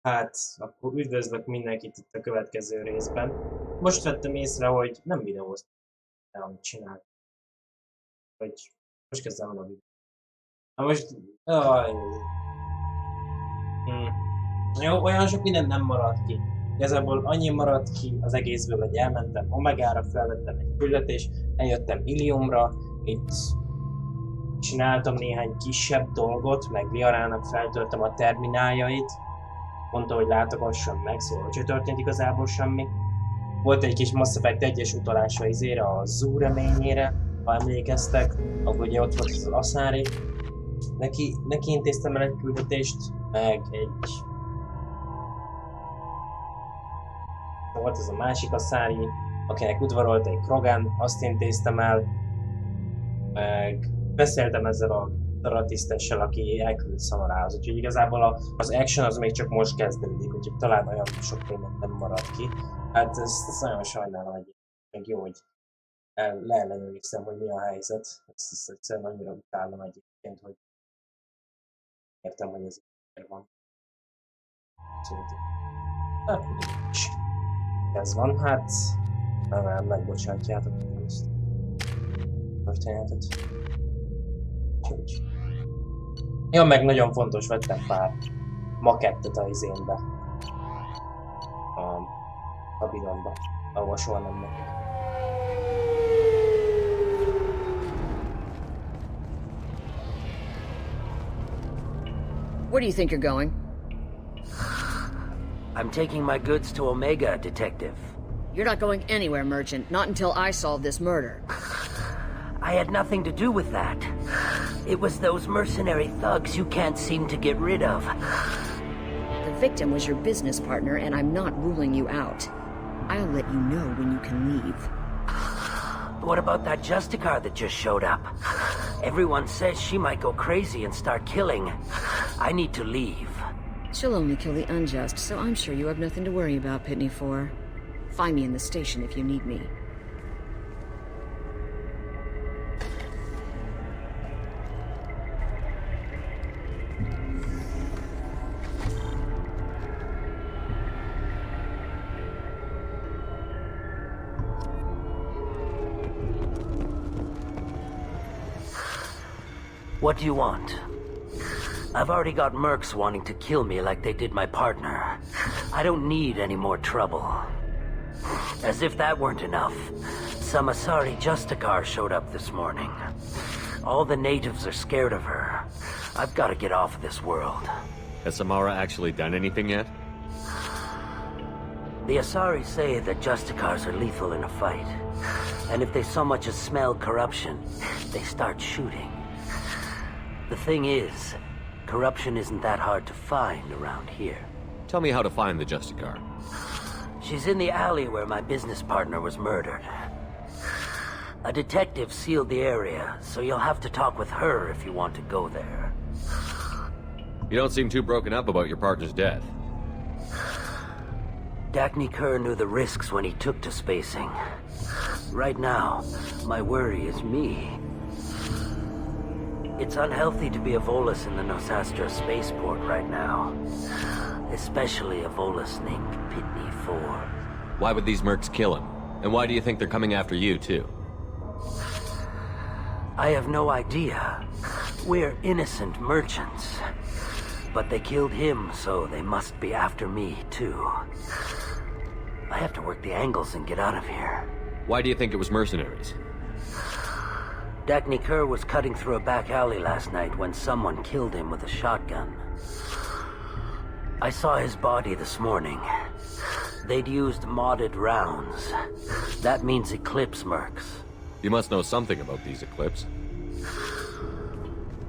Hát, akkor üdvözlök mindenkit itt a következő részben. Most vettem észre, hogy nem videóztam, amit csináltam. Hogy most kezdem el a videót. Na most... Jó, olyan sok minden nem maradt ki. Igazából annyi maradt ki az egészből, hogy elmentem Omegára, felvettem egy küldetést, eljöttem Illiumra, itt csináltam néhány kisebb dolgot, meg Viarának feltöltem a termináljait. Mondta, hogy látogassam meg, szóval hogy történt igazából semmi. Volt egy kis Mass Effect 1-es utalása izére, a Zoo reményére, ha emlékeztek, ahol ugye ott volt az Aszári. Neki intéztem el egy küldetést, meg egy... Volt az a másik Aszári, akinek udvarolt egy Krogan, azt intéztem el. Meg beszéltem ezzel a daratisztessel, aki elküldött Szamarához, úgyhogy igazából az action az még csak most kezdődik, úgyhogy talán olyan sok minden nem maradt ki. Hát ezt nagyon sajnálom egyébként, meg jó, hogy leellenőriztem, hogy mi a helyzet. Ezt egyszerűen annyira utálom egyébként, hogy értem, hogy ez így van. Szóval, hát is. Ez van, hát nem megbocsátjátok ezt a történetet. Úgyhogy. Ja, meg nagyon fontos, vettem pár makettet a izénbe. A bidonba, ahol soha nem megyek. Where do you think you're going? I'm taking my goods to Omega, Detective. You're not going anywhere, Merchant. Not until I solve this murder. I had nothing to do with that. It was those mercenary thugs you can't seem to get rid of. The victim was your business partner, and I'm not ruling you out. I'll let you know when you can leave. What about that Justicar that just showed up? Everyone says she might go crazy and start killing. I need to leave. She'll only kill the unjust, so I'm sure you have nothing to worry about, Pitney 4. Find me in the station if you need me. What do you want? I've already got mercs wanting to kill me like they did my partner. I don't need any more trouble. As if that weren't enough, some Asari Justicar showed up this morning. All the natives are scared of her. I've got to get off of this world. Has Samara actually done anything yet? The Asari say that Justicars are lethal in a fight. And if they so much as smell corruption, they start shooting. The thing is, corruption isn't that hard to find around here. Tell me how to find the Justicar. She's in the alley where my business partner was murdered. A detective sealed the area, so you'll have to talk with her if you want to go there. You don't seem too broken up about your partner's death. Dagny Kerr knew the risks when he took to spacing. Right now, my worry is me. It's unhealthy to be a Volus in the Nosastra spaceport right now. Especially a Volus named Pitney 4. Why would these mercs kill him? And why do you think they're coming after you, too? I have no idea. We're innocent merchants. But they killed him, so they must be after me, too. I have to work the angles and get out of here. Why do you think it was mercenaries? Dagny Kerr was cutting through a back alley last night when someone killed him with a shotgun. I saw his body this morning. They'd used modded rounds. That means Eclipse mercs. You must know something about these Eclipse.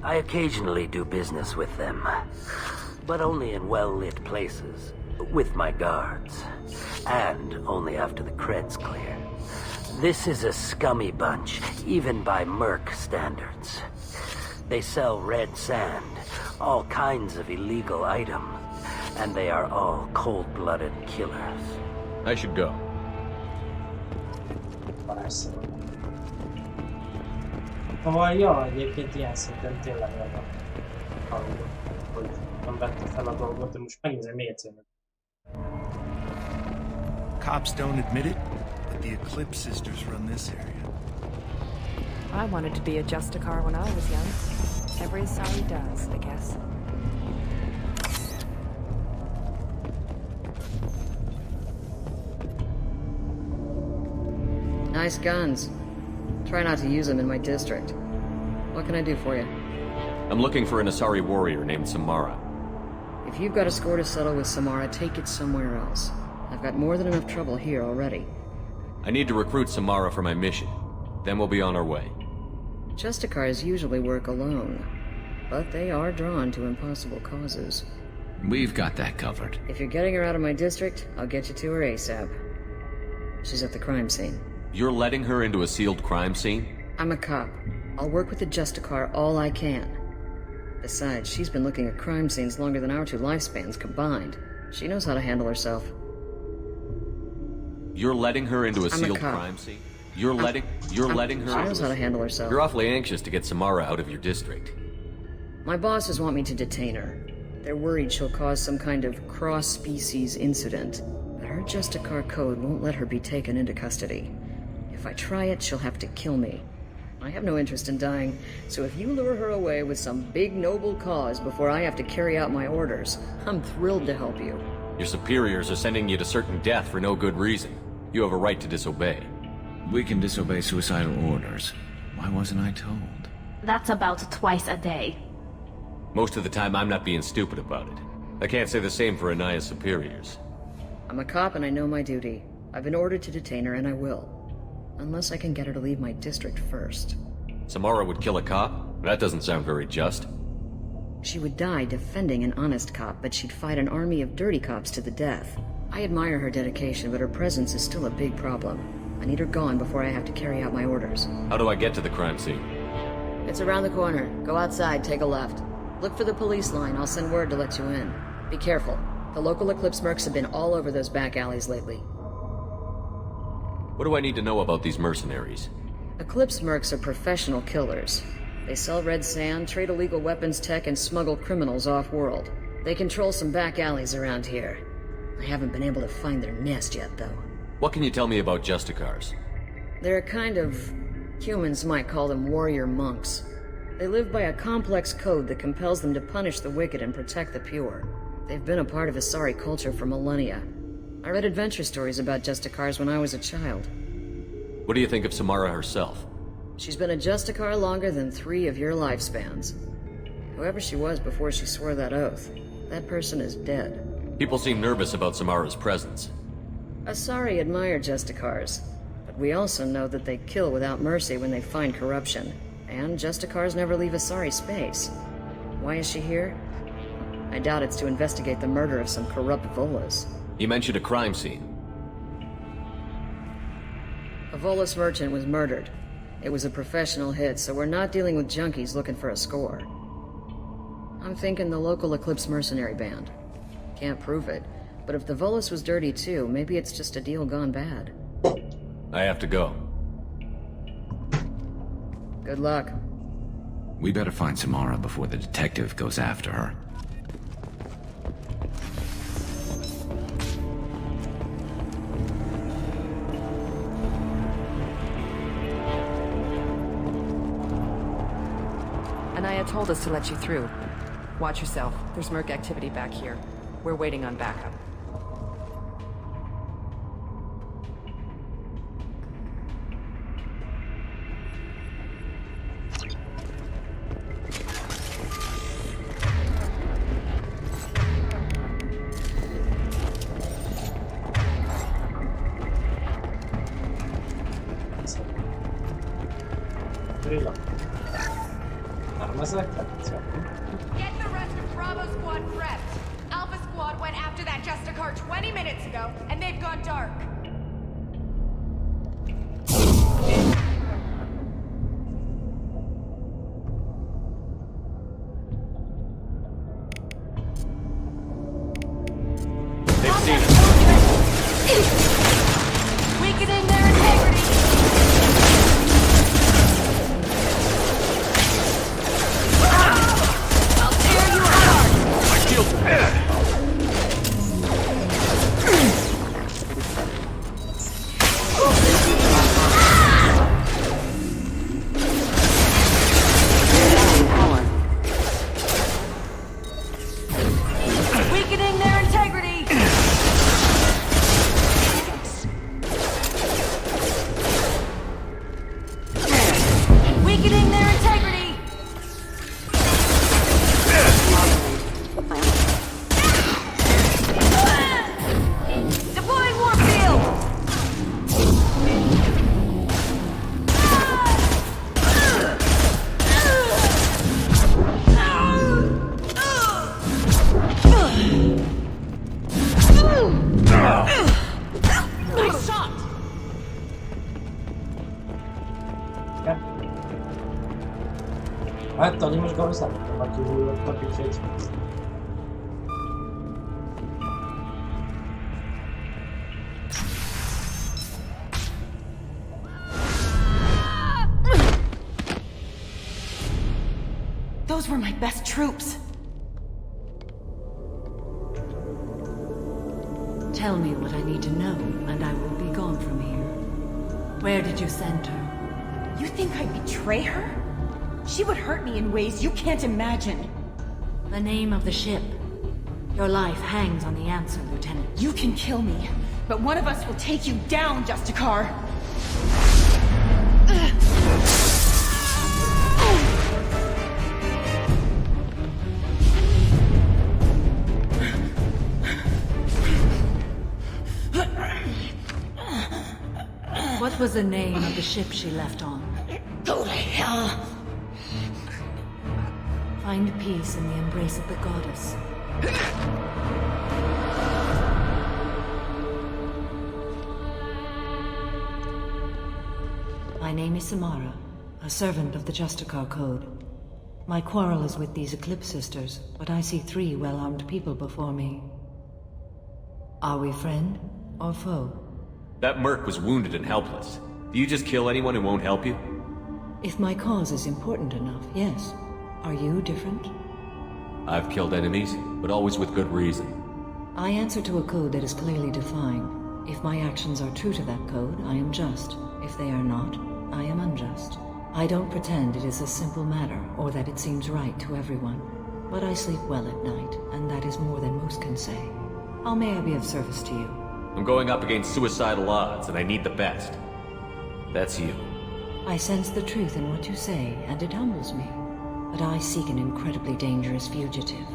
I occasionally do business with them. But only in well-lit places. With my guards. And only after the cred's clear. This is a scummy bunch, even by merc standards. They sell red sand, all kinds of illegal items, and they are all cold-blooded killers. I should go. Ja, egyébként ilyen szinten tényleg van, hogy a nem vette fel a dolgot, de most megint egy mércének. Cops don't admit it, but the Eclipse sisters run this area. I wanted to be a Justicar when I was young. Every Asari does, I guess. Nice guns. Try not to use them in my district. What can I do for you? I'm looking for an Asari warrior named Samara. If you've got a score to settle with Samara, take it somewhere else. I've got more than enough trouble here already. I need to recruit Samara for my mission. Then we'll be on our way. Justicars usually work alone, but they are drawn to impossible causes. We've got that covered. If you're getting her out of my district, I'll get you to her ASAP. She's at the crime scene. You're letting her into a sealed crime scene? I'm a cop. I'll work with the Justicar all I can. Besides, she's been looking at crime scenes longer than our two lifespans combined. She knows how to handle herself. You're letting her into a I'm a sealed cop. crime scene? You're letting her She knows into how to handle herself. You're awfully anxious to get Samara out of your district. My bosses want me to detain her. They're worried she'll cause some kind of cross-species incident. But her Justicar code won't let her be taken into custody. If I try it, she'll have to kill me. I have no interest in dying, so if you lure her away with some big noble cause before I have to carry out my orders, I'm thrilled to help you. Your superiors are sending you to certain death for no good reason. You have a right to disobey. We can disobey suicidal orders. Why wasn't I told? That's about twice a day. Most of the time, I'm not being stupid about it. I can't say the same for Anaya's superiors. I'm a cop and I know my duty. I've been ordered to detain her and I will. Unless I can get her to leave my district first. Samara would kill a cop? That doesn't sound very just. She would die defending an honest cop, but she'd fight an army of dirty cops to the death. I admire her dedication, but her presence is still a big problem. I need her gone before I have to carry out my orders. How do I get to the crime scene? It's around the corner. Go outside, take a left. Look for the police line. I'll send word to let you in. Be careful. The local Eclipse mercs have been all over those back alleys lately. What do I need to know about these mercenaries? Eclipse mercs are professional killers. They sell red sand, trade illegal weapons tech, and smuggle criminals off-world. They control some back alleys around here. I haven't been able to find their nest yet, though. What can you tell me about Justicars? They're a kind of... humans might call them warrior monks. They live by a complex code that compels them to punish the wicked and protect the pure. They've been a part of Asari culture for millennia. I read adventure stories about Justicars when I was a child. What do you think of Samara herself? She's been a Justicar longer than 3 of your lifespans. Whoever she was before she swore that oath, that person is dead. People seem nervous about Samara's presence. Asari admire Justicars, but we also know that they kill without mercy when they find corruption. And Justicars never leave Asari space. Why is she here? I doubt it's to investigate the murder of some corrupt Volas. You mentioned a crime scene. A Volas merchant was murdered. It was a professional hit, so we're not dealing with junkies looking for a score. I'm thinking the local Eclipse mercenary band. Can't prove it, but if the Volas was dirty too, maybe it's just a deal gone bad. I have to go. Good luck. We better find Samara before the detective goes after her. Anaya told us to let you through. Watch yourself. There's merc activity back here. We're waiting on backup. Get the rest of Bravo Squad prepped. Alpha Squad went after that Justicar 20 minutes ago, and they've gone dark. They've seen us. Weakening their integrity. My shield's ahhoz nem tudom, hogy kihullottak, úgyhogy... Those were my best troops. Tell me what I need to know, and I will be gone from here. Where did you send her? You think I'd betray her? She would hurt me in ways you can't imagine. The name of the ship. Your life hangs on the answer, Lieutenant. You can kill me, but one of us will take you down, Justicar. What was the name of the ship she left on? Go to hell. Find peace in the embrace of the goddess. My name is Samara, a servant of the Justicar Code. My quarrel is with these Eclipse Sisters, but I see 3 well-armed people before me. Are we friend or foe? That merc was wounded and helpless. Do you just kill anyone who won't help you? If my cause is important enough, yes. Are you different? I've killed enemies, but always with good reason. I answer to a code that is clearly defined. If my actions are true to that code, I am just. If they are not, I am unjust. I don't pretend it is a simple matter, or that it seems right to everyone. But I sleep well at night, and that is more than most can say. How may I be of service to you? I'm going up against suicidal odds, and I need the best. That's you. I sense the truth in what you say, and it humbles me. But I seek an incredibly dangerous fugitive.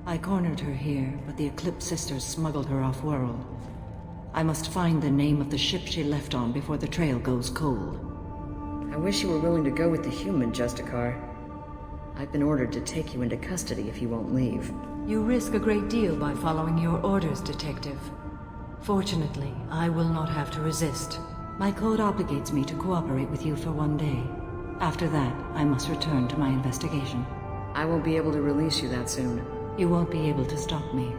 I cornered her here, but the Eclipse Sisters smuggled her off-world. I must find the name of the ship she left on before the trail goes cold. I wish you were willing to go with the human, Justicar. I've been ordered to take you into custody if you won't leave. You risk a great deal by following your orders, Detective. Fortunately, I will not have to resist. My code obligates me to cooperate with you for 1 day. After that, I must return to my investigation. I won't be able to release you that soon. You won't be able to stop me.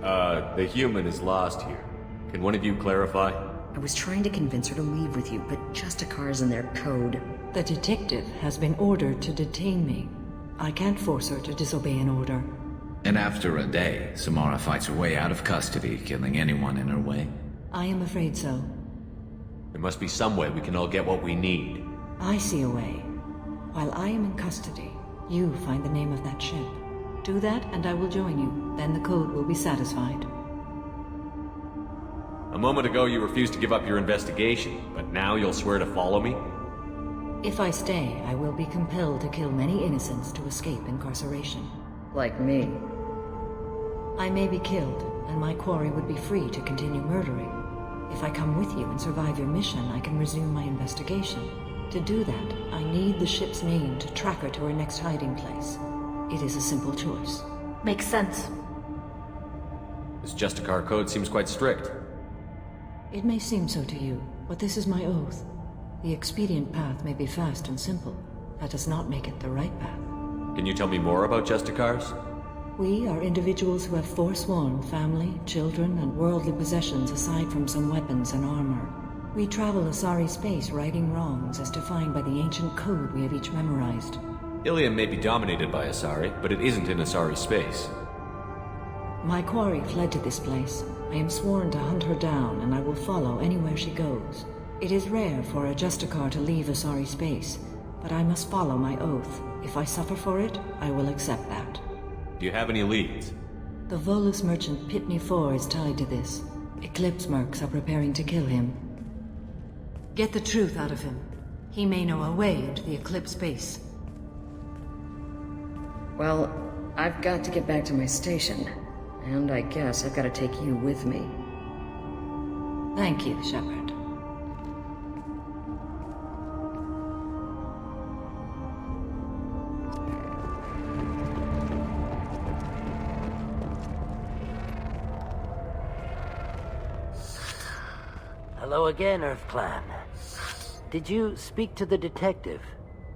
The human is lost here. Can one of you clarify? I was trying to convince her to leave with you, but Justicar's in their code. The detective has been ordered to detain me. I can't force her to disobey an order. And after a day, Samara fights her way out of custody, killing anyone in her way? I am afraid so. There must be some way we can all get what we need. I see a way. While I am in custody, you find the name of that ship. Do that and I will join you. Then the code will be satisfied. A moment ago you refused to give up your investigation, but now you'll swear to follow me? If I stay, I will be compelled to kill many innocents to escape incarceration. Like me. I may be killed, and my quarry would be free to continue murdering. If I come with you and survive your mission, I can resume my investigation. To do that, I need the ship's name to track her to her next hiding place. It is a simple choice. Makes sense. This Justicar code seems quite strict. It may seem so to you, but this is my oath. The expedient path may be fast and simple. That does not make it the right path. Can you tell me more about Justicars? We are individuals who have forsworn family, children, and worldly possessions aside from some weapons and armor. We travel Asari space righting wrongs as defined by the ancient code we have each memorized. Illium may be dominated by Asari, but it isn't in Asari space. My quarry fled to this place. I am sworn to hunt her down, and I will follow anywhere she goes. It is rare for a Justicar to leave Asari space, but I must follow my oath. If I suffer for it, I will accept that. Do you have any leads? The Volus merchant Pitney 4 is tied to this. Eclipse mercs are preparing to kill him. Get the truth out of him. He may know a way into the Eclipse base. Well, I've got to get back to my station. And I guess I've got to take you with me. Thank you, Shepard. Hello again, Earth Clan. Did you speak to the detective?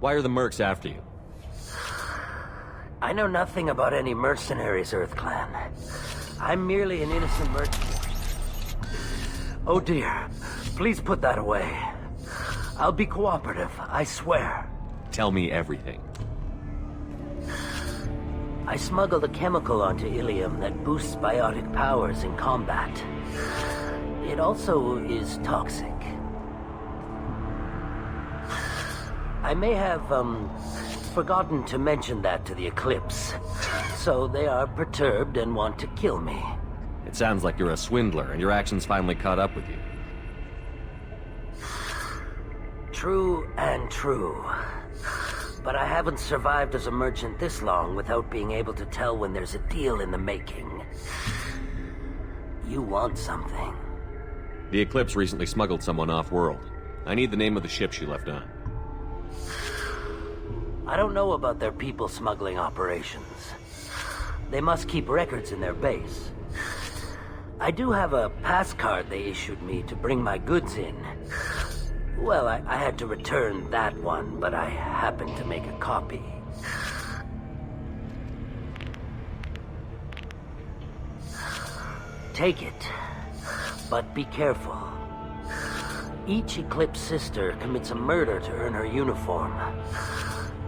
Why are the mercs after you? I know nothing about any mercenaries, Earth Clan. I'm merely an innocent merchant. Oh dear. Please put that away. I'll be cooperative, I swear. Tell me everything. I smuggled a chemical onto Illium that boosts biotic powers in combat. It also is toxic. I may have, forgotten to mention that to the Eclipse. So they are perturbed and want to kill me. It sounds like you're a swindler, and your actions finally caught up with you. True and true. But I haven't survived as a merchant this long without being able to tell when there's a deal in the making. You want something. The Eclipse recently smuggled someone off-world. I need the name of the ship she left on. I don't know about their people smuggling operations. They must keep records in their base. I do have a pass card they issued me to bring my goods in. Well, I had to return that one, but I happened to make a copy. Take it, but be careful. Each Eclipse sister commits a murder to earn her uniform.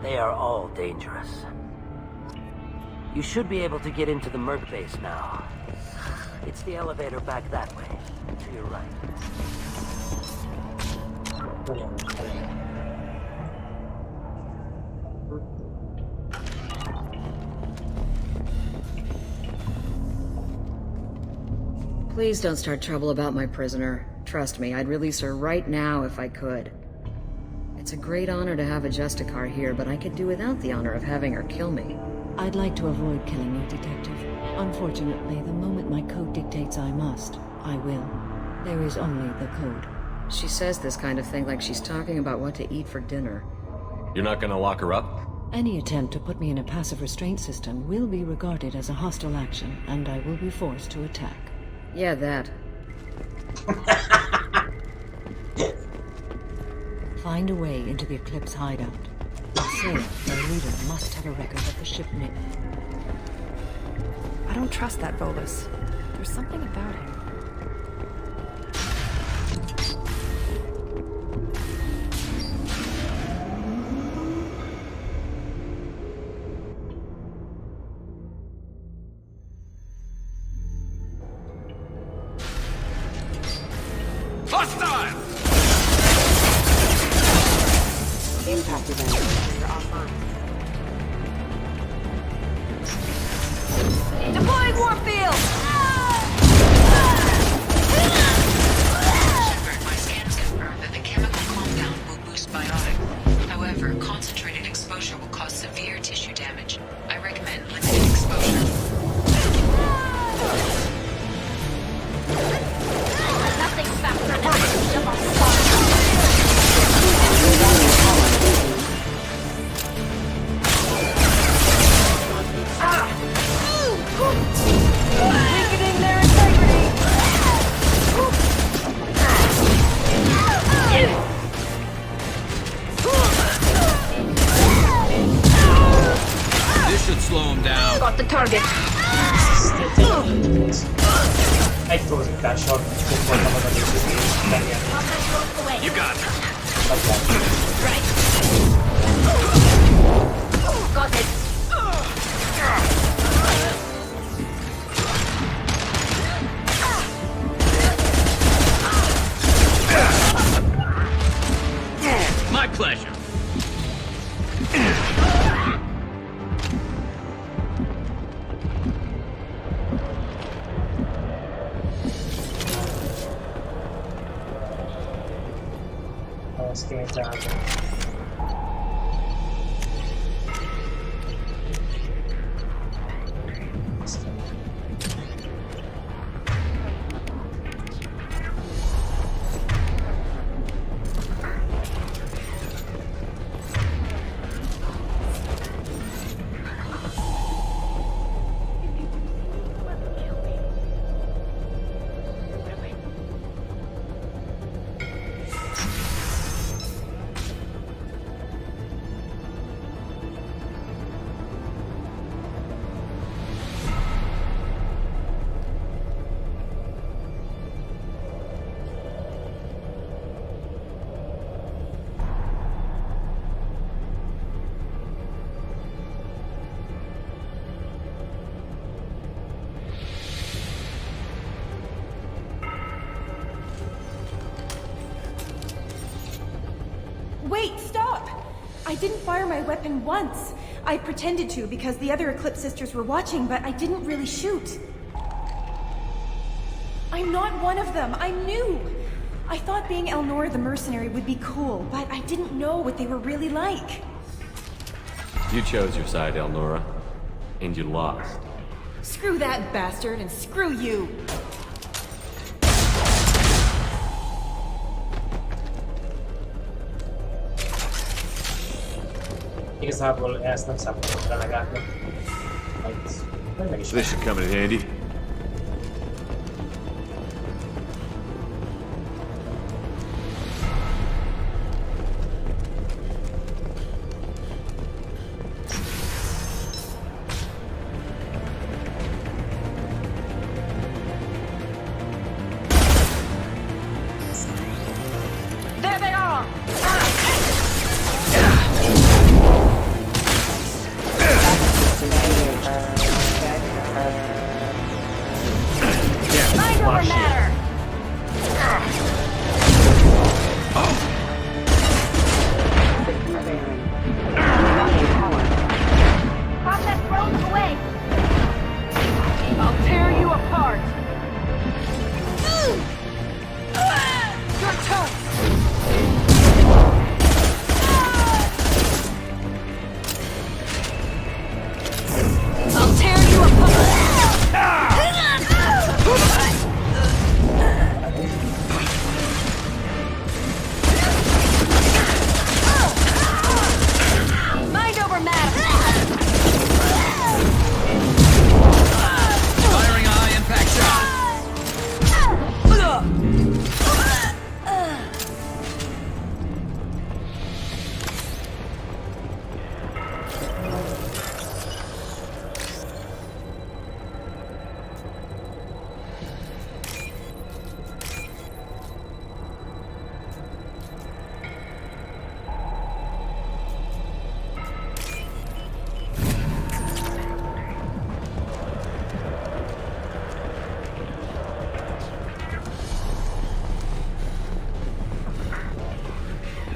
They are all dangerous. You should be able to get into the Merc base now. It's the elevator back that way, to your right. Please don't start trouble about my prisoner. Trust me, I'd release her right now if I could. It's a great honor to have a Justicar here, but I could do without the honor of having her kill me. I'd like to avoid killing you, Detective. Unfortunately, the moment my code dictates I must, I will. There is only the code. She says this kind of thing like she's talking about what to eat for dinner. You're not gonna lock her up? Any attempt to put me in a passive restraint system will be regarded as a hostile action, and I will be forced to attack. Yeah, that. Find a way into the Eclipse hideout. Say their leader must have a record of the shipment. I don't trust that Volus. There's something about him. Hostile! Impact event. You're offline. Deploying warp field! Shepard, my scans confirm that the chemical compound will boost biotic. However, concentrated exposure will cause severe tissue damage. I recommend limited exposure. Nothing faster than weakening their integrity. This should slow him down. Got the target. Egy torzítással voltam az egész megjelni. You got it. Right. Got it. My pleasure. Ezt kimételtem. didn't fire my weapon once. I pretended to because the other Eclipse sisters were watching, but I didn't really shoot. I'm not one of them. I'm new. I thought being Elnora the mercenary would be cool, but I didn't know what they were really like. You chose your side, Elnora, and you lost. Screw that bastard, and screw you! Igazából ezt nem számoltam relegáltnak. This should come in handy.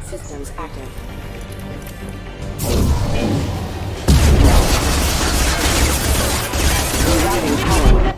Systems active. Rerouting power.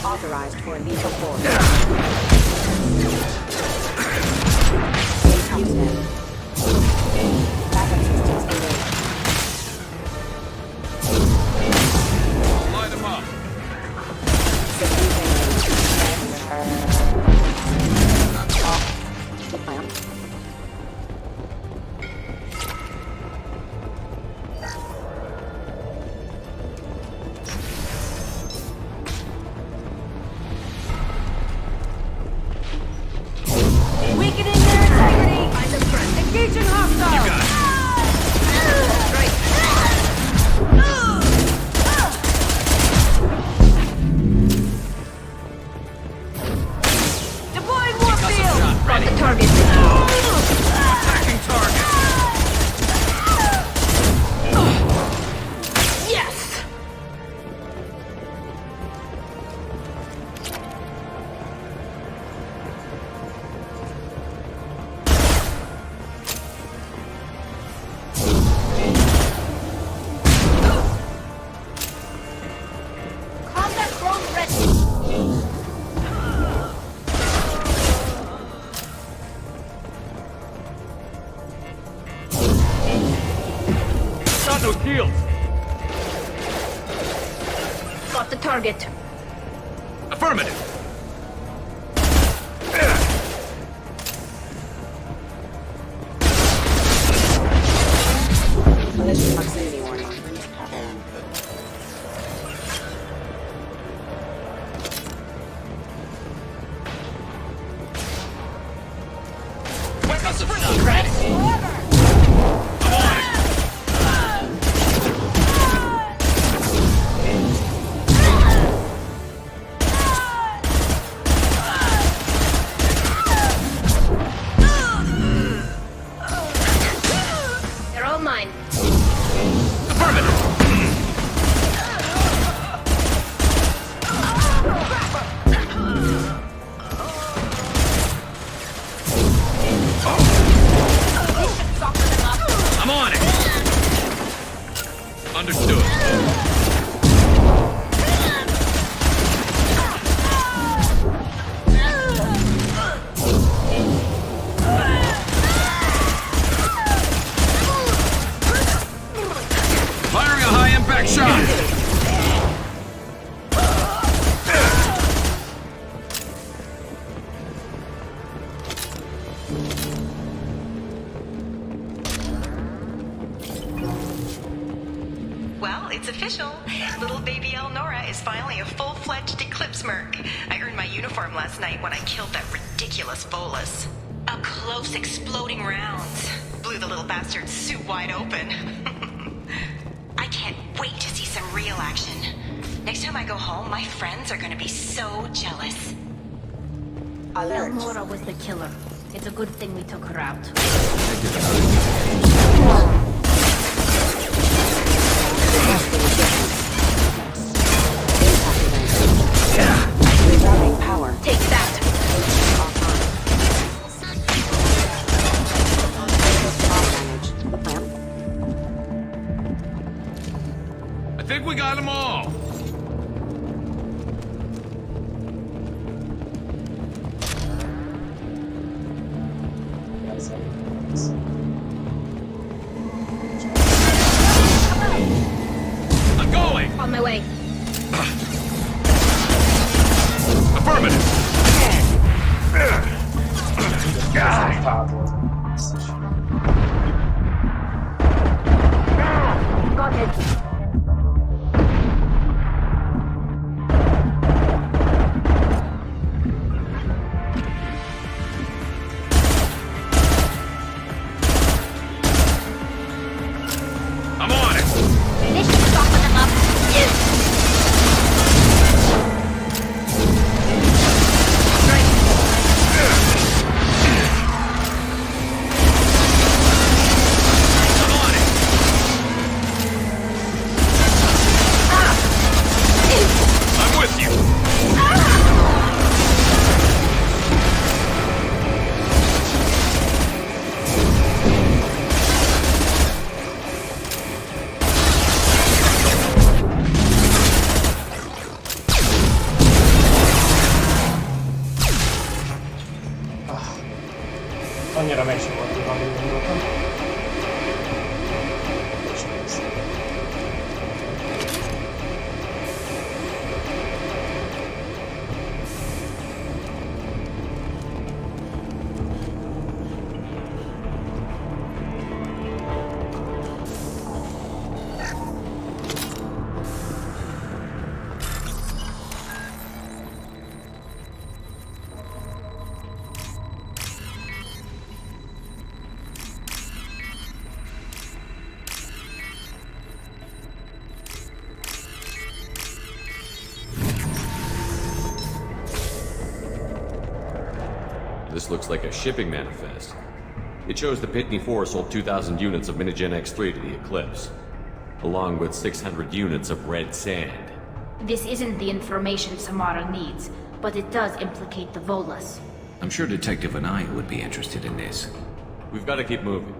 Authorized for lethal force. Backup systems engaged. Light them up. Weakening their integrity! Find the threat. Engaging hostile! You got it. Deploying warfield! Got the target. Attacking target. Yes! Combat drone ready. Got no shields. Got the target. Affirmative. Collision proximity warning. official. Little baby Elnora is finally a full-fledged Eclipse merc. I earned my uniform last night when I killed that ridiculous Volus. Up close, exploding rounds. Blew the little bastard's suit wide open. I can't wait to see some real action. Next time I go home, my friends are gonna be so jealous. Elnora was the killer. It's a good thing we took her out. Rerouting power. Take that! I think we got them all. I'm going! On my way. Affirmative! Got it. I'm on it! Finish stopping them up. I'm with you! Annyira megsimogattuk, amit gondoltam. This looks like a shipping manifest. It shows the Pitney 4 sold 2,000 units of Minigen X3 to the Eclipse, along with 600 units of red sand. This isn't the information Samara needs, but it does implicate the Volus. I'm sure Detective and I would be interested in this. We've got to keep moving.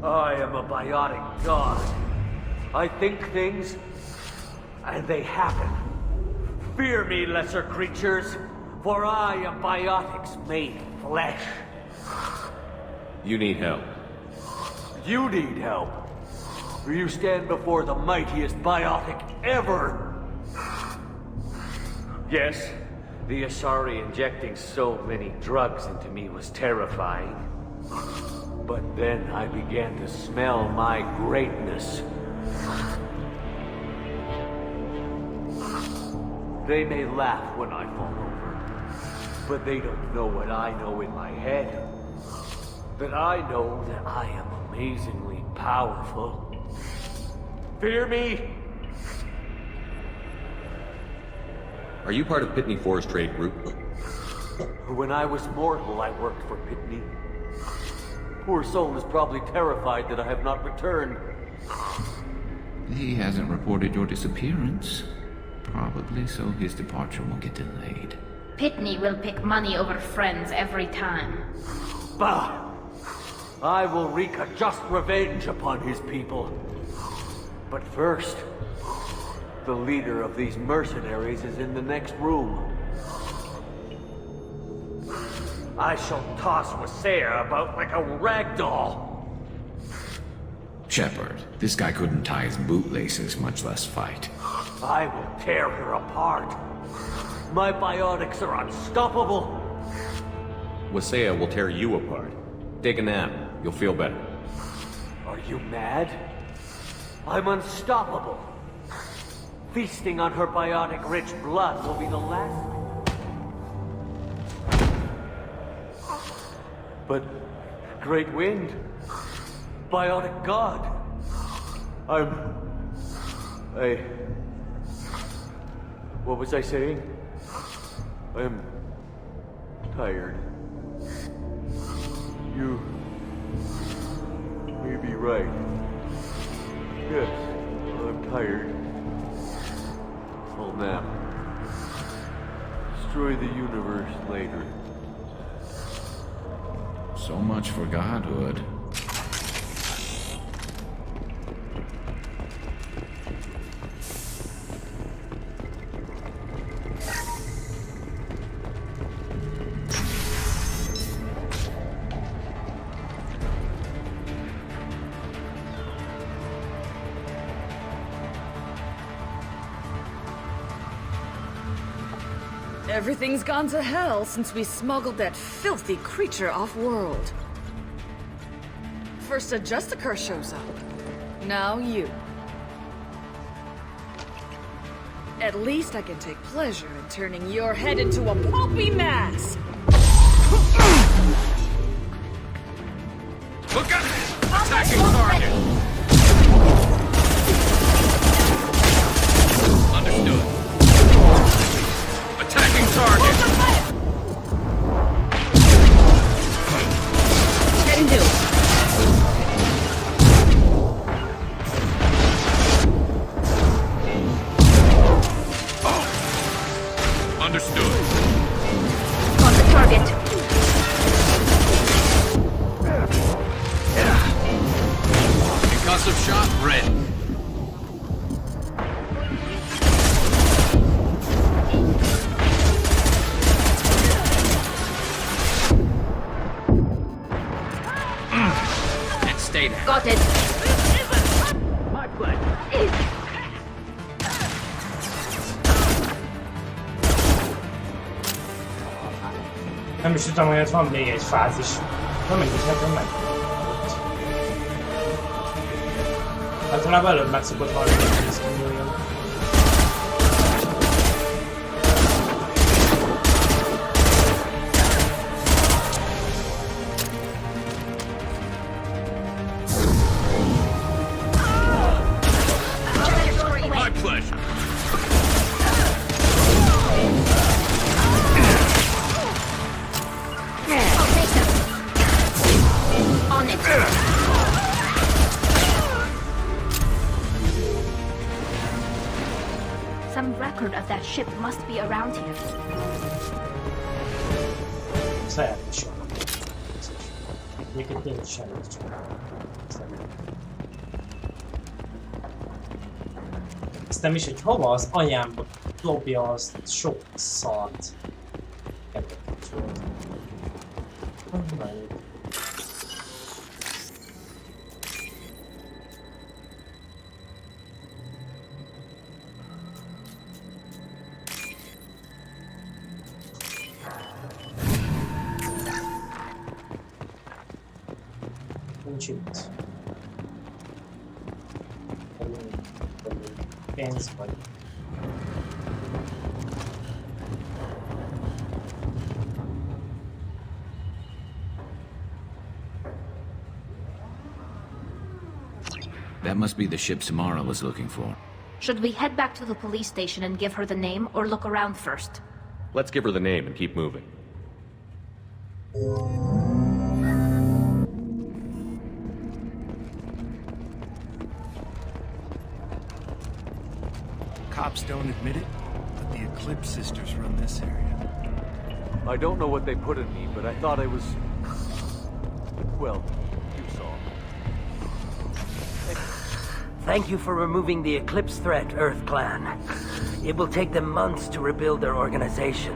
I am a biotic god. I think things, and they happen. Fear me, lesser creatures, for I am biotics made flesh. You need help. You need help. You stand before the mightiest biotic ever. Yes, the Asari injecting so many drugs into me was terrifying. But then I began to smell my greatness. They may laugh when I fall over, but they don't know what I know in my head. That I know that I am amazingly powerful. Fear me? Are you part of Pitney 4's trade group? When I was mortal, I worked for Pitney. Poor soul is probably terrified that I have not returned. He hasn't reported your disappearance. Probably so his departure will get delayed. Pitney will pick money over friends every time. Bah! I will wreak a just revenge upon his people. But first, the leader of these mercenaries is in the next room. I shall toss Wasea about like a rag doll. Shepard, this guy couldn't tie his bootlaces, much less fight. I will tear her apart. My biotics are unstoppable. Wasea will tear you apart. Take a nap. You'll feel better. Are you mad? I'm unstoppable. Feasting on her biotic-rich blood will be the last. But Great Wind, Biotic God, what was I saying? I'm tired. You may be right. Yes, I'm tired. I'll nap. Destroy the universe later. So much for godhood. Everything's gone to hell since we smuggled that filthy creature off-world. First a Justicar shows up. Now you. At least I can take pleasure in turning your head into a pulpy mass! Look out! Attacking target! Understood. Attacking target! Getting to it. Understood. On the target. Concussive shot ready. And stay there. Got it. My pleasure. Nem is tudtam, hogy ott van még egy fázis. Na mindegy, nekem meg. Általában előbb meg szokott valami készülni. My pleasure. On it. Some record of that ship must be around here. Szeretni soha. Egyébként nincs semmit csak. Ezt nem is, hogy hova az anyámba dobja azt sok szart. Nincs itt. Pénz vagy. That must be the ship Samara was looking for. Should we head back to the police station and give her the name, or look around first? Let's give her the name and keep moving. Cops don't admit it, but the Eclipse sisters run this area. I don't know what they put in me, but I thought I was... Well, you saw. Thank you for removing the Eclipse threat, Earth Clan. It will take them months to rebuild their organization.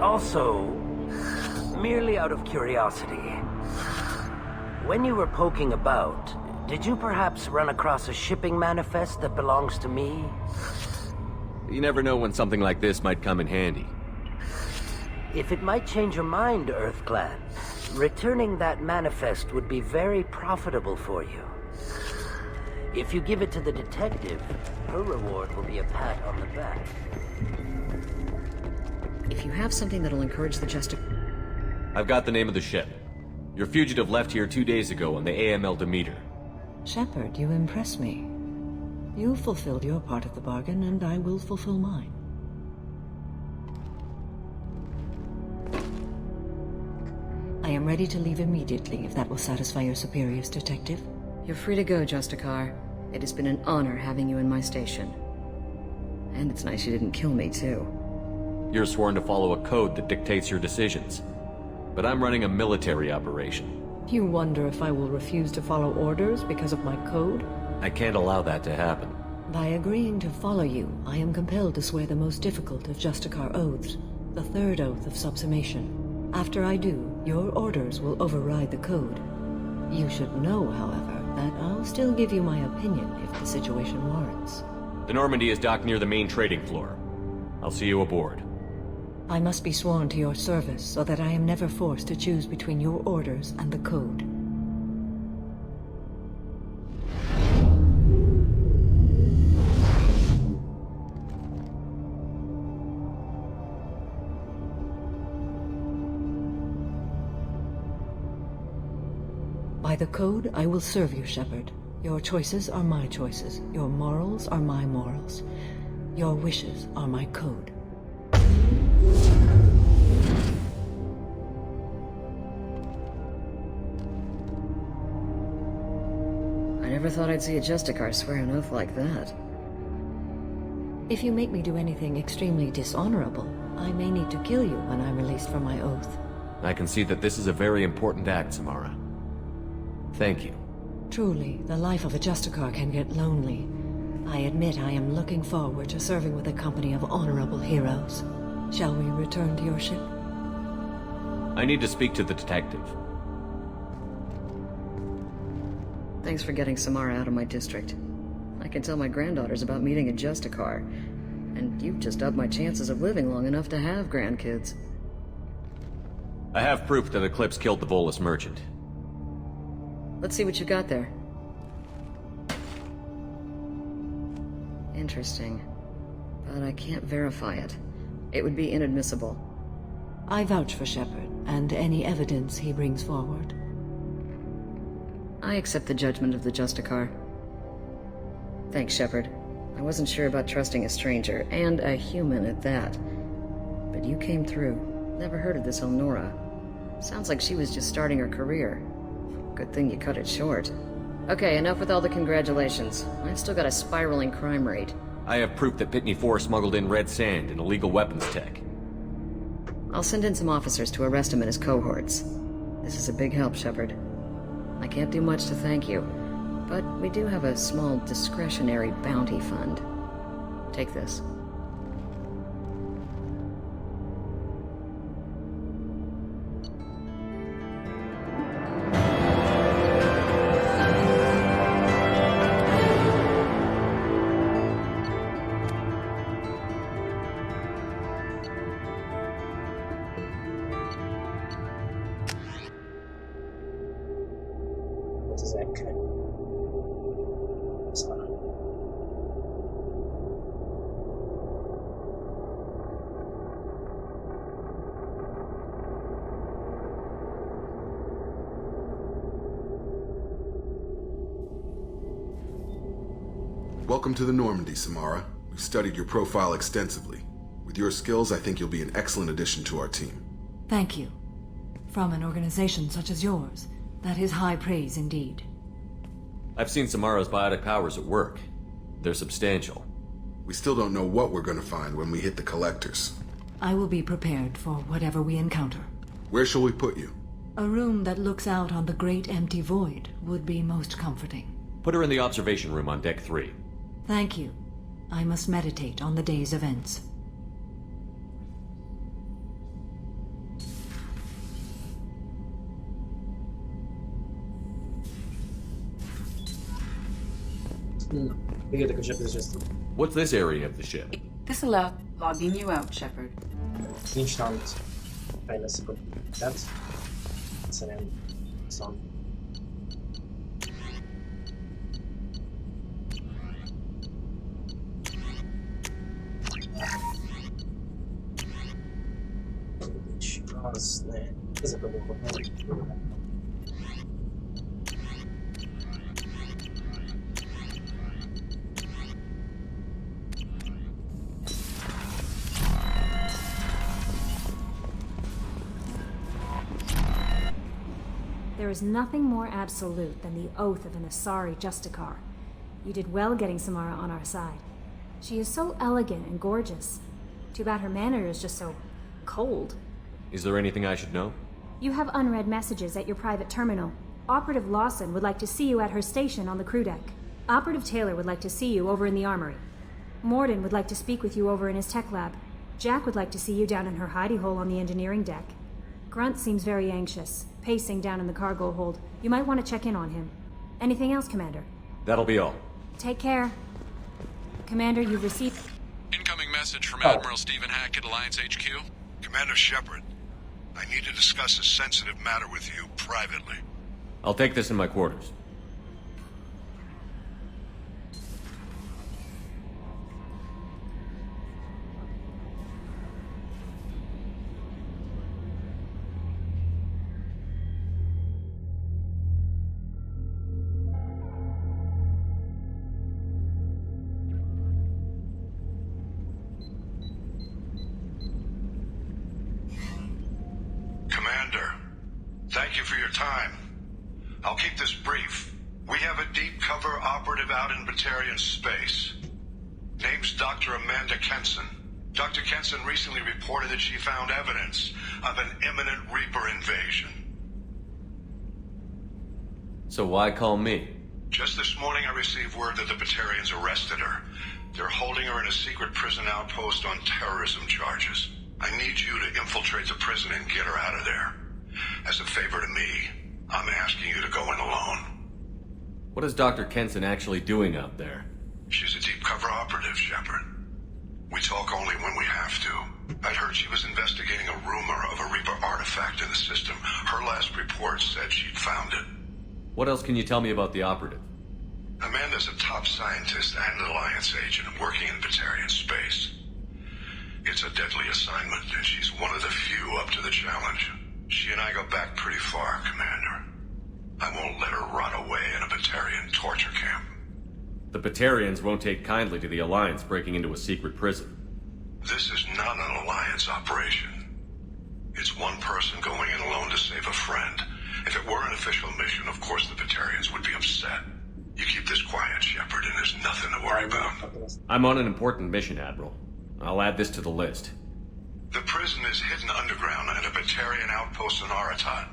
Also, Merely out of curiosity. When you were poking about, did you perhaps run across a shipping manifest that belongs to me? You never know when something like this might come in handy. If it might change your mind, Earth Clan, returning that manifest would be very profitable for you. If you give it to the detective, her reward will be a pat on the back. If you have something that'll encourage the I've got the name of the ship. Your fugitive left here 2 days ago on the AML Demeter. Shepard, you impress me. You fulfilled your part of the bargain, and I will fulfill mine. I am ready to leave immediately, if that will satisfy your superiors, Detective. You're free to go, Justicar. It has been an honor having you in my station. And it's nice you didn't kill me, too. You're sworn to follow a code that dictates your decisions. But I'm running a military operation. You wonder if I will refuse to follow orders because of my code? I can't allow that to happen. By agreeing to follow you, I am compelled to swear the most difficult of Justicar oaths, the third oath of subsumation. After I do, your orders will override the code. You should know, however, that I'll still give you my opinion if the situation warrants. The Normandy is docked near the main trading floor. I'll see you aboard. I must be sworn to your service so that I am never forced to choose between your orders and the code. By the code, I will serve you, Shepard. Your choices are my choices. Your morals are my morals. Your wishes are my code. I never thought I'd see a Justicar swear an oath like that. If you make me do anything extremely dishonorable, I may need to kill you when I'm released from my oath. I can see that this is a very important act, Samara. Thank you. Truly, the life of a Justicar can get lonely. I admit I am looking forward to serving with a company of honorable heroes. Shall we return to your ship? I need to speak to the detective. Thanks for getting Samara out of my district. I can tell my granddaughters about meeting a Justicar, and you've just upped my chances of living long enough to have grandkids. I have proof that Eclipse killed the Volus merchant. Let's see what you got there. Interesting. But I can't verify it. It would be inadmissible. I vouch for Shepard, and any evidence he brings forward. I accept the judgment of the Justicar. Thanks, Shepard. I wasn't sure about trusting a stranger, and a human at that. But you came through. Never heard of this Elnora. Sounds like she was just starting her career. Good thing you cut it short. Okay, enough with all the congratulations. I've still got a spiraling crime rate. I have proof that Pitney 4 smuggled in red sand and illegal weapons tech. I'll send in some officers to arrest him and his cohorts. This is a big help, Shepard. I can't do much to thank you, but we do have a small discretionary bounty fund. Take this. Welcome to the Normandy, Samara. We've studied your profile extensively. With your skills, I think you'll be an excellent addition to our team. Thank you. From an organization such as yours, that is high praise indeed. I've seen Samara's biotic powers at work. They're substantial. We still don't know what we're going to find when we hit the collectors. I will be prepared for whatever we encounter. Where shall we put you? A room that looks out on the great empty void would be most comforting. Put her in the observation room on Deck 3. Thank you. I must meditate on the day's events. What's this area of the ship? This allowed logging you out, Shepard. Nincs nálut fejleszik a tehát egyszerűen viszont. És az ne, ezek a dolgok nem jól. There is nothing more absolute than the oath of an Asari Justicar. You did well getting Samara on our side. She is so elegant and gorgeous. Too bad her manner is just so cold. Is there anything I should know? You have unread messages at your private terminal. Operative Lawson would like to see you at her station on the crew deck. Operative Taylor would like to see you over in the armory. Morden would like to speak with you over in his tech lab. Jack would like to see you down in her hidey hole on the engineering deck. Grunt seems very anxious, pacing down in the cargo hold. You might want to check in on him. Anything else, Commander? That'll be all. Take care. Commander, you've received... Incoming message from Admiral Stephen Hackett, Alliance HQ. Commander Shepard, I need to discuss a sensitive matter with you privately. I'll take this in my quarters. Thank you for your time. I'll keep this brief. We have a deep cover operative out in Batarian space. Name's Dr. Amanda Kenson. Dr. Kenson recently reported that she found evidence of an imminent Reaper invasion. So why call me? Just this morning I received word that the Batarians arrested her. They're holding her in a secret prison outpost on terrorism charges. I need you to infiltrate the prison and get her out of there. As a favor to me, I'm asking you to go in alone. What is Dr. Kenson actually doing out there? She's a deep cover operative, Shepard. We talk only when we have to. I'd heard she was investigating a rumor of a Reaper artifact in the system. Her last report said she'd found it. What else can you tell me about the operative? Amanda's a top scientist and Alliance agent working in Batarian space. It's a deadly assignment, and she's one of the few up to the challenge. She and I go back pretty far, Commander. I won't let her rot away in a Batarian torture camp. The Batarians won't take kindly to the Alliance breaking into a secret prison. This is not an Alliance operation. It's one person going in alone to save a friend. If it were an official mission, of course the Batarians would be upset. You keep this quiet, Shepard, and there's nothing to worry about. I'm on an important mission, Admiral. I'll add this to the list. The prison is hidden underground in a Batarian outpost in Aratat.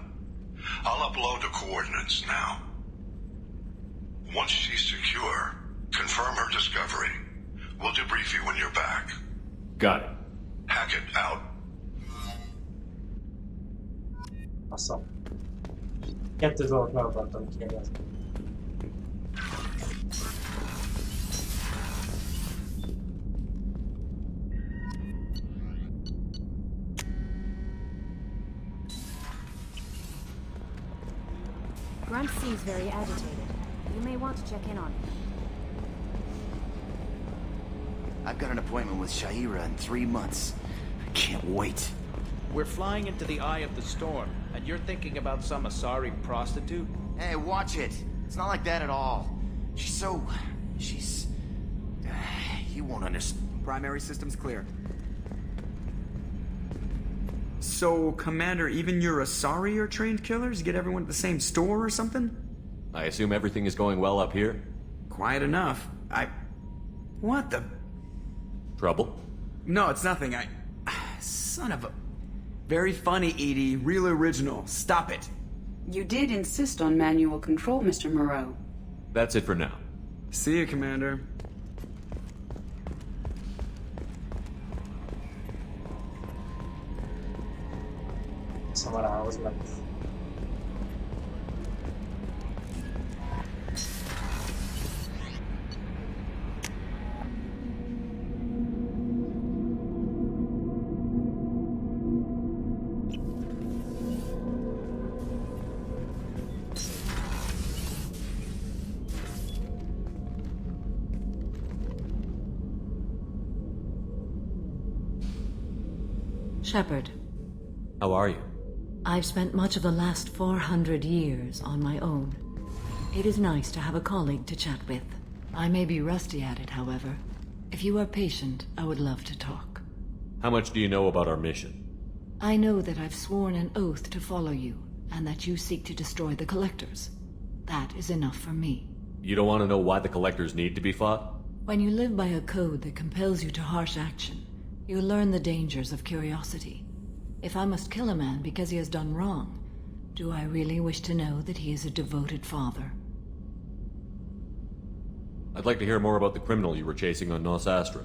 I'll upload the coordinates now. Once she's secure, confirm her discovery. We'll debrief you when you're back. Got it. Hackett out. Awesome. Kettő dolgot meg akartam kérdezni. Grunt seems very agitated. You may want to check in on him. I've got an appointment with Shaira in 3 months. I can't wait. We're flying into the eye of the storm, and you're thinking about some Asari prostitute? Hey, watch it. It's not like that at all. She's... You won't understand. Primary systems clear. So, Commander, even your Asari are trained killers? Get everyone at the same store or something? I assume everything is going well up here? Quiet enough. What the... Trouble? No, it's nothing. Son of a... Very funny, Edie. Real original. Stop it. You did insist on manual control, Mr. Moreau. That's it for now. See you, Commander. Samarához meg. Shepard. How are you? I've spent much of the last 400 years on my own. It is nice to have a colleague to chat with. I may be rusty at it, however. If you are patient, I would love to talk. How much do you know about our mission? I know that I've sworn an oath to follow you, and that you seek to destroy the Collectors. That is enough for me. You don't want to know why the Collectors need to be fought? When you live by a code that compels you to harsh action, you learn the dangers of curiosity. If I must kill a man because he has done wrong, do I really wish to know that he is a devoted father? I'd like to hear more about the criminal you were chasing on Nos Astra.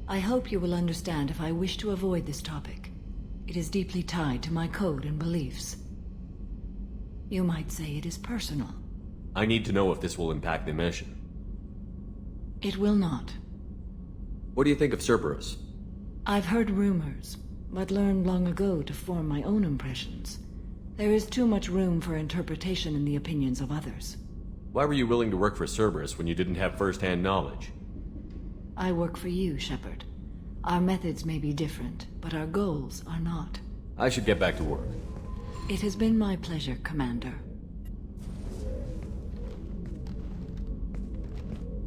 I hope you will understand if I wish to avoid this topic. It is deeply tied to my code and beliefs. You might say it is personal. I need to know if this will impact the mission. It will not. What do you think of Cerberus? I've heard rumors, but learned long ago to form my own impressions. There is too much room for interpretation in the opinions of others. Why were you willing to work for Cerberus when you didn't have first-hand knowledge? I work for you, Shepard. Our methods may be different, but our goals are not. I should get back to work. It has been my pleasure, Commander.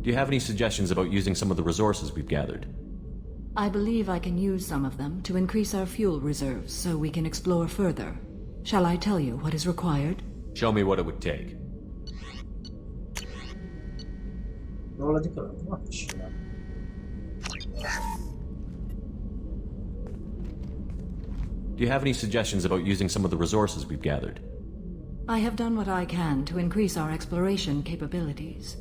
Do you have any suggestions about using some of the resources we've gathered? I believe I can use some of them to increase our fuel reserves so we can explore further. Shall I tell you what is required? Show me what it would take. Do you have any suggestions about using some of the resources we've gathered? I have done what I can to increase our exploration capabilities.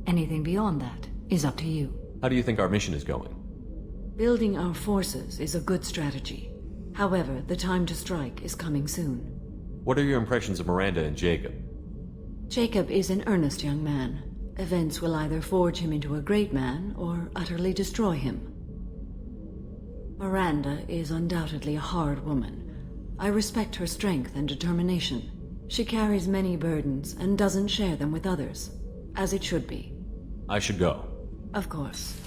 Anything beyond that is up to you. How do you think our mission is going? Building our forces is a good strategy. However, the time to strike is coming soon. What are your impressions of Miranda and Jacob? Jacob is an earnest young man. Events will either forge him into a great man or utterly destroy him. Miranda is undoubtedly a hard woman. I respect her strength and determination. She carries many burdens and doesn't share them with others, as it should be. I should go. Of course.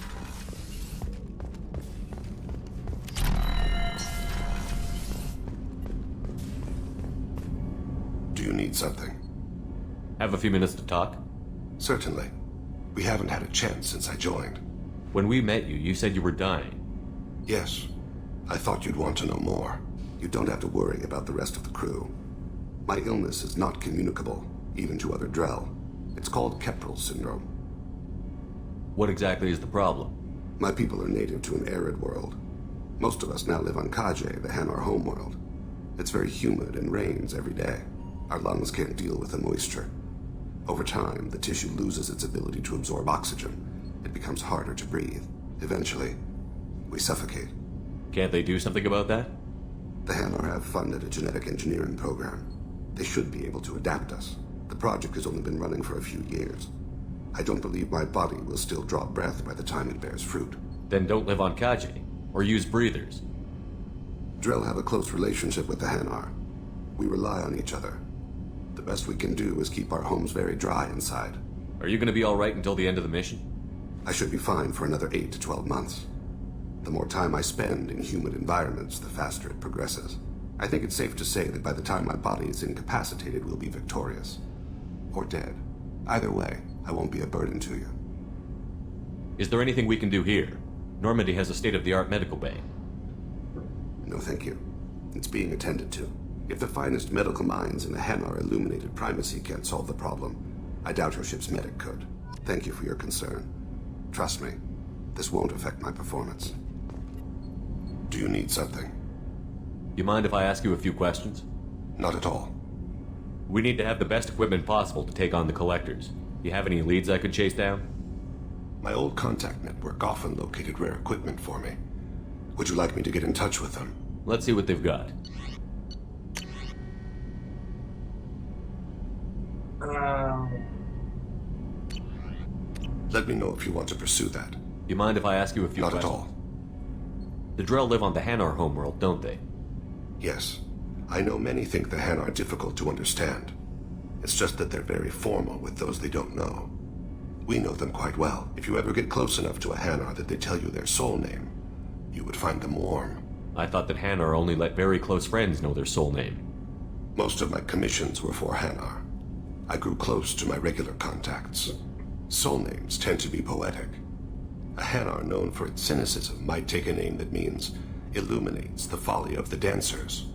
Do you need something? Have a few minutes to talk? Certainly. We haven't had a chance since I joined. When we met you, you said you were dying. Yes. I thought you'd want to know more. You don't have to worry about the rest of the crew. My illness is not communicable, even to other Drell. It's called Keprel syndrome. What exactly is the problem? My people are native to an arid world. Most of us now live on Kaje, the Hanar homeworld. It's very humid and rains every day. Our lungs can't deal with the moisture. Over time, the tissue loses its ability to absorb oxygen. It becomes harder to breathe. Eventually, we suffocate. Can't they do something about that? The Hanar have funded a genetic engineering program. They should be able to adapt us. The project has only been running for a few years. I don't believe my body will still draw breath by the time it bears fruit. Then don't live on Kaje, or use breathers. Drell have a close relationship with the Hanar. We rely on each other. The best we can do is keep our homes very dry inside. Are you going to be all right until the end of the mission? I should be fine for another 8 to 12 months. The more time I spend in humid environments, the faster it progresses. I think it's safe to say that by the time my body is incapacitated, we'll be victorious. Or dead. Either way, I won't be a burden to you. Is there anything we can do here? Normandy has a state-of-the-art medical bay. No, thank you. It's being attended to. If the finest medical minds in the Hanar illuminated primacy can't solve the problem, I doubt your ship's medic could. Thank you for your concern. Trust me, this won't affect my performance. Do you need something? You mind if I ask you a few questions? Not at all. We need to have the best equipment possible to take on the Collectors. You have any leads I could chase down? My old contact network often located rare equipment for me. Would you like me to get in touch with them? Let's see what they've got. Let me know if you want to pursue that. You mind if I ask you a few questions? Not at all. The Drell live on the Hanar homeworld, don't they? Yes. I know many think the Hanar are difficult to understand. It's just that they're very formal with those they don't know. We know them quite well. If you ever get close enough to a Hanar that they tell you their soul name, you would find them warm. I thought that Hanar only let very close friends know their soul name. Most of my commissions were for Hanar. I grew close to my regular contacts. Soul names tend to be poetic. A Hanar known for its cynicism might take a name that means illuminates the folly of the dancers.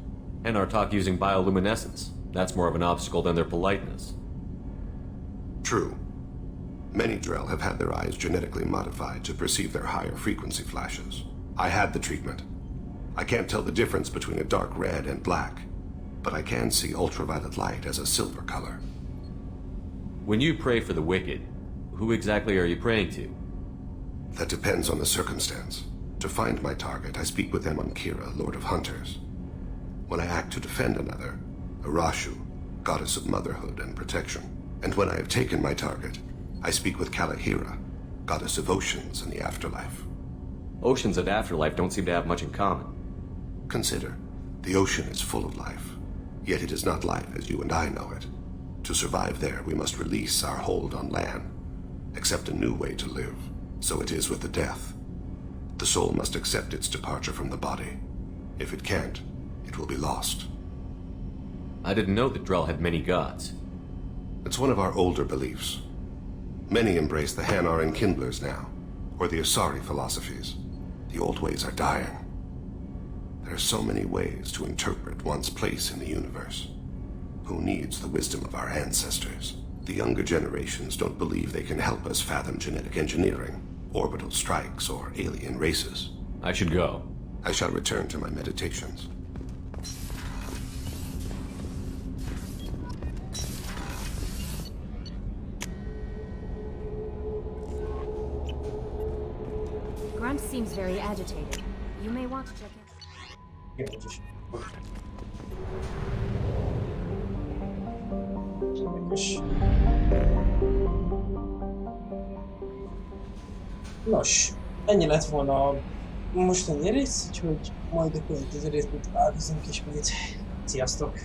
Hanar talk using bioluminescence. That's more of an obstacle than their politeness. True. Many Drell have had their eyes genetically modified to perceive their higher frequency flashes. I had the treatment. I can't tell the difference between a dark red and black, but I can see ultraviolet light as a silver color. When you pray for the wicked, who exactly are you praying to? That depends on the circumstance. To find my target, I speak with Amonkira, Lord of Hunters. When I act to defend another, Arashu, Goddess of Motherhood and Protection. And when I have taken my target, I speak with Kalahira, Goddess of Oceans and the Afterlife. Oceans and Afterlife don't seem to have much in common. Consider, the ocean is full of life, yet it is not life as you and I know it. To survive there, we must release our hold on land, accept a new way to live. So it is with the death. The soul must accept its departure from the body. If it can't, it will be lost. I didn't know that Drell had many gods. It's one of our older beliefs. Many embrace the Hanar and Kindlers now, or the Asari philosophies. The old ways are dying. There are so many ways to interpret one's place in the universe. Who needs the wisdom of our ancestors? The younger generations don't believe they can help us fathom genetic engineering, orbital strikes, or alien races. I should go. I shall return to my meditations. Grunt seems very agitated. You may want to check in. Nos, ennyi lett volna a mostani rész, úgyhogy majd a következő részben találkozunk ismét. Sziasztok!